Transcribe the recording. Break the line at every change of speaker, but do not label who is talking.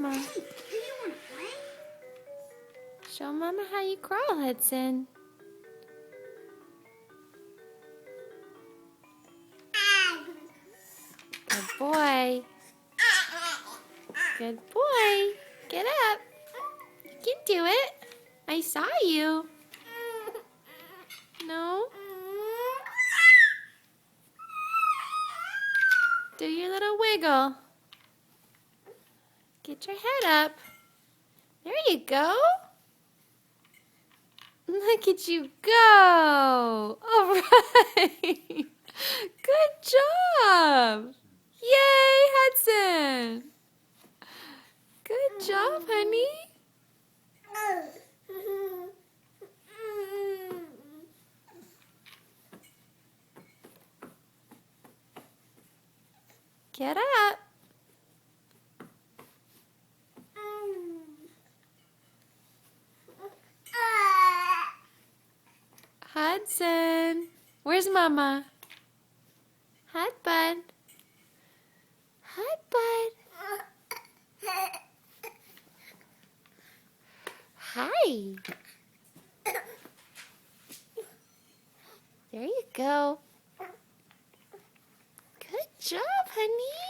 Mama. Show Mama how you crawl, Hudson. Good boy. Good boy. Get up. You can do it. I saw you. No? Do your little wiggle. Get your head up. There you go. Look at you go. All right. Good job. Yay, Hudson. Good job, honey. Get up. Hudson. Where's Mama? Hi, bud. Hi, bud. Hi. There you go. Good job, honey.